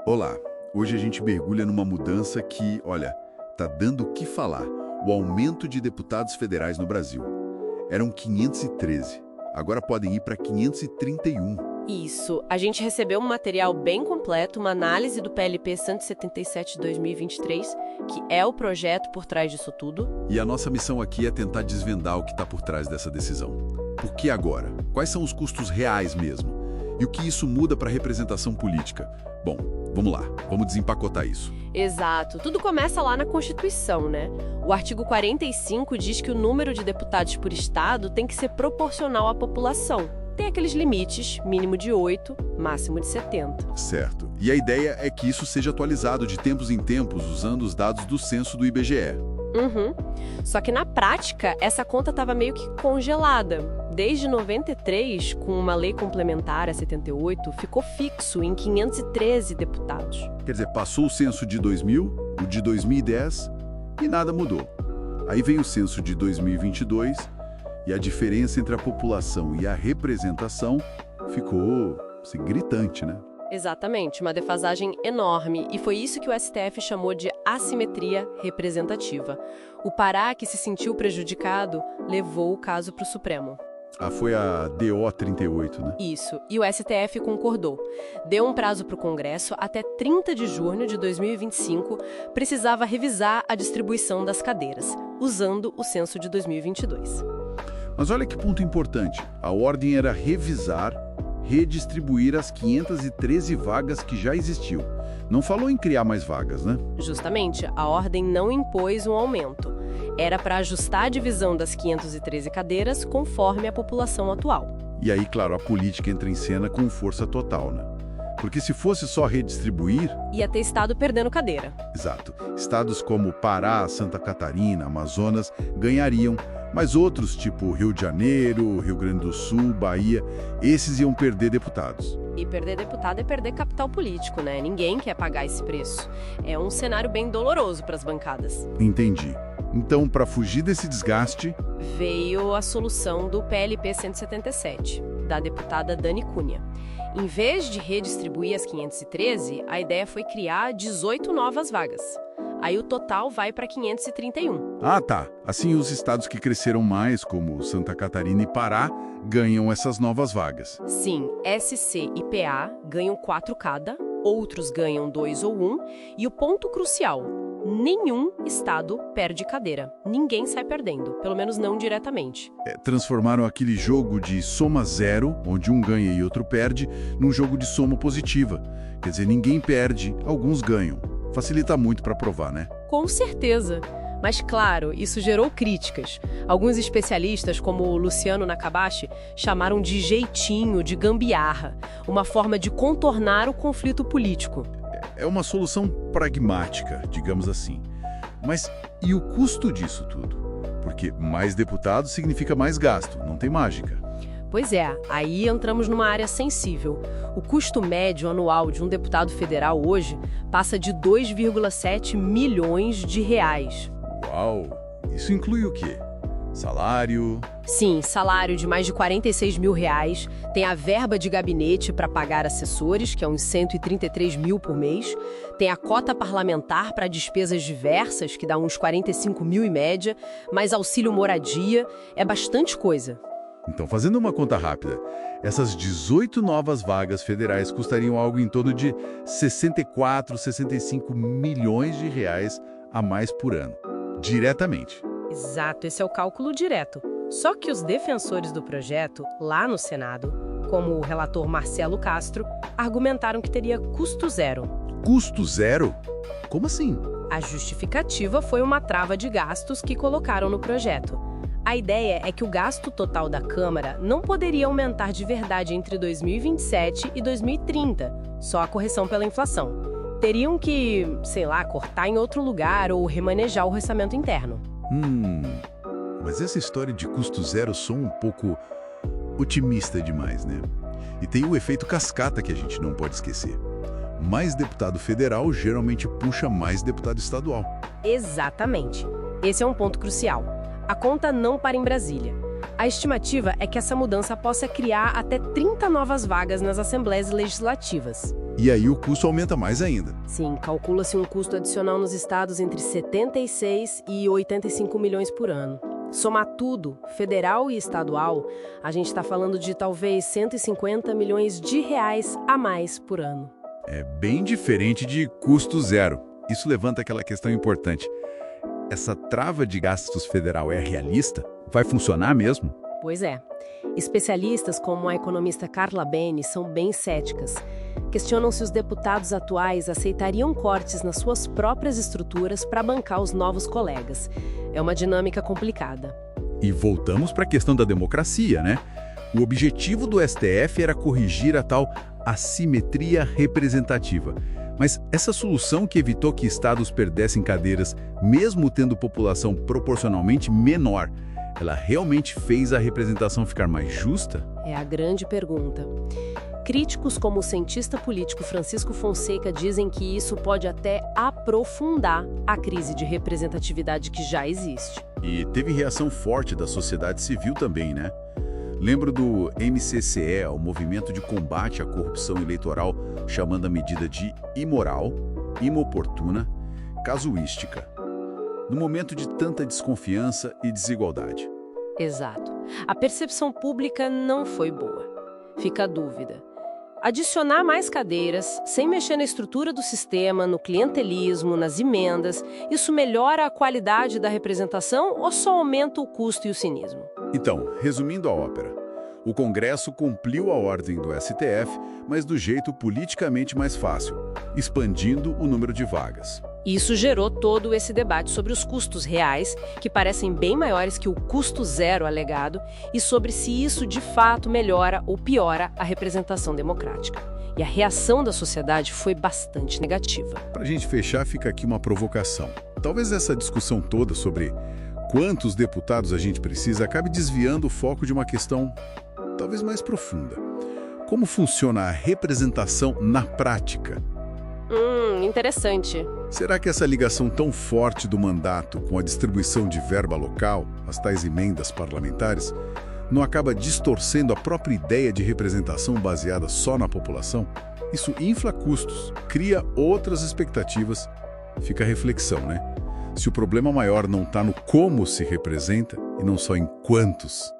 Olá, hoje a gente mergulha numa mudança que, olha, tá dando o que falar. O aumento de deputados federais no Brasil. Eram 513, agora podem ir para 531. Isso, a gente recebeu um material bem completo, uma análise do PLP 177 de 2023, que é o projeto por trás disso tudo. E a nossa missão aqui é tentar desvendar o que está por trás dessa decisão. Por que agora? Quais são os custos reais mesmo? E o que isso muda para a representação política? Bom, vamos lá, vamos desempacotar isso. Exato, tudo começa lá na Constituição, né? O artigo 45 diz que o número de deputados por estado tem que ser proporcional à população. Tem aqueles limites, mínimo de 8, máximo de 70. Certo. E a ideia é que isso seja atualizado de tempos em tempos usando os dados do censo do IBGE. Só que na prática, essa conta estava meio que congelada. Desde 93, com uma lei complementar a 78, ficou fixo em 513 deputados. Quer dizer, passou o censo de 2000, o de 2010 e nada mudou. Aí vem o censo de 2022 e a diferença entre a população e a representação ficou gritante, né? Exatamente, uma defasagem enorme, e foi isso que o STF chamou de assimetria representativa. O Pará, que se sentiu prejudicado, levou o caso para o Supremo. Foi a DO 38, né? Isso, e o STF concordou. Deu um prazo para o Congresso, até 30 de junho de 2025, precisava revisar a distribuição das cadeiras, usando o censo de 2022. Mas olha que ponto importante. A ordem era revisar, redistribuir as 513 vagas que já existiam. Não falou em criar mais vagas, né? Justamente, a ordem não impôs um aumento. Era para ajustar a divisão das 513 cadeiras conforme a população atual. E aí, claro, a política entra em cena com força total, né? Porque se fosse só redistribuir... Ia ter estado perdendo cadeira. Exato. Estados como Pará, Santa Catarina, Amazonas ganhariam, mas outros, tipo Rio de Janeiro, Rio Grande do Sul, Bahia, esses iam perder deputados. E perder deputado é perder capital político, né? Ninguém quer pagar esse preço. É um cenário bem doloroso para as bancadas. Entendi. Então, para fugir desse desgaste... veio a solução do PLP 177, da deputada Dani Cunha. Em vez de redistribuir as 513, a ideia foi criar 18 novas vagas. Aí o total vai para 531. Ah, tá. Assim, os estados que cresceram mais, como Santa Catarina e Pará, ganham essas novas vagas. Sim, SC e PA ganham 4 cada, outros ganham 2 ou 1, e o ponto crucial, nenhum estado perde cadeira. Ninguém sai perdendo, pelo menos não diretamente. Transformaram aquele jogo de soma zero, onde um ganha e outro perde, num jogo de soma positiva. Quer dizer, ninguém perde, alguns ganham. Facilita muito para provar, né? Com certeza. Mas, claro, isso gerou críticas. Alguns especialistas, como o Luciano Nakabashi, chamaram de jeitinho, de gambiarra, uma forma de contornar o conflito político. É uma solução pragmática, digamos assim. Mas e o custo disso tudo? Porque mais deputados significa mais gasto, não tem mágica. Pois é, aí entramos numa área sensível. O custo médio anual de um deputado federal hoje passa de 2,7 milhões de reais. Uau! Isso inclui o quê? Salário? Sim, salário de mais de 46 mil reais, tem a verba de gabinete para pagar assessores, que é uns 133 mil por mês, tem a cota parlamentar para despesas diversas, que dá uns 45 mil em média, mais auxílio moradia, é bastante coisa. Então, fazendo uma conta rápida, essas 18 novas vagas federais custariam algo em torno de 64, 65 milhões de reais a mais por ano, diretamente. Exato, esse é o cálculo direto. Só que os defensores do projeto, lá no Senado, como o relator Marcelo Castro, argumentaram que teria custo zero. Custo zero? Como assim? A justificativa foi uma trava de gastos que colocaram no projeto. A ideia é que o gasto total da Câmara não poderia aumentar de verdade entre 2027 e 2030, só a correção pela inflação. Teriam que, sei lá, cortar em outro lugar ou remanejar o orçamento interno. Mas essa história de custo zero soa um pouco otimista demais, né? E tem o efeito cascata que a gente não pode esquecer. Mais deputado federal geralmente puxa mais deputado estadual. Exatamente. Esse é um ponto crucial. A conta não para em Brasília. A estimativa é que essa mudança possa criar até 30 novas vagas nas assembleias legislativas. E aí o custo aumenta mais ainda. Sim, calcula-se um custo adicional nos estados entre 76 e 85 milhões por ano. Somar tudo, federal e estadual, a gente está falando de talvez 150 milhões de reais a mais por ano. É bem diferente de custo zero. Isso levanta aquela questão importante. Essa trava de gastos federal é realista? Vai funcionar mesmo? Pois é. Especialistas como a economista Carla Beni são bem céticas. Questionam se os deputados atuais aceitariam cortes nas suas próprias estruturas para bancar os novos colegas. É uma dinâmica complicada. E voltamos para a questão da democracia, né? O objetivo do STF era corrigir a tal assimetria representativa. Mas essa solução que evitou que estados perdessem cadeiras, mesmo tendo população proporcionalmente menor, ela realmente fez a representação ficar mais justa? É a grande pergunta. Críticos como o cientista político Francisco Fonseca dizem que isso pode até aprofundar a crise de representatividade que já existe. E teve reação forte da sociedade civil também, né? Lembro do MCCE, o Movimento de Combate à Corrupção Eleitoral, chamando a medida de imoral, inoportuna, casuística, no momento de tanta desconfiança e desigualdade. Exato. A percepção pública não foi boa. Fica a dúvida. Adicionar mais cadeiras, sem mexer na estrutura do sistema, no clientelismo, nas emendas, isso melhora a qualidade da representação ou só aumenta o custo e o cinismo? Então, resumindo a ópera, o Congresso cumpriu a ordem do STF, mas do jeito politicamente mais fácil, expandindo o número de vagas. Isso gerou todo esse debate sobre os custos reais, que parecem bem maiores que o custo zero alegado, e sobre se isso de fato melhora ou piora a representação democrática. E a reação da sociedade foi bastante negativa. Para a gente fechar, fica aqui uma provocação. Talvez essa discussão toda sobre quantos deputados a gente precisa acabe desviando o foco de uma questão talvez mais profunda. Como funciona a representação na prática? Interessante. Será que essa ligação tão forte do mandato com a distribuição de verba local, as tais emendas parlamentares, não acaba distorcendo a própria ideia de representação baseada só na população? Isso infla custos, cria outras expectativas. Fica a reflexão, né? Se o problema maior não está no como se representa e não só em quantos.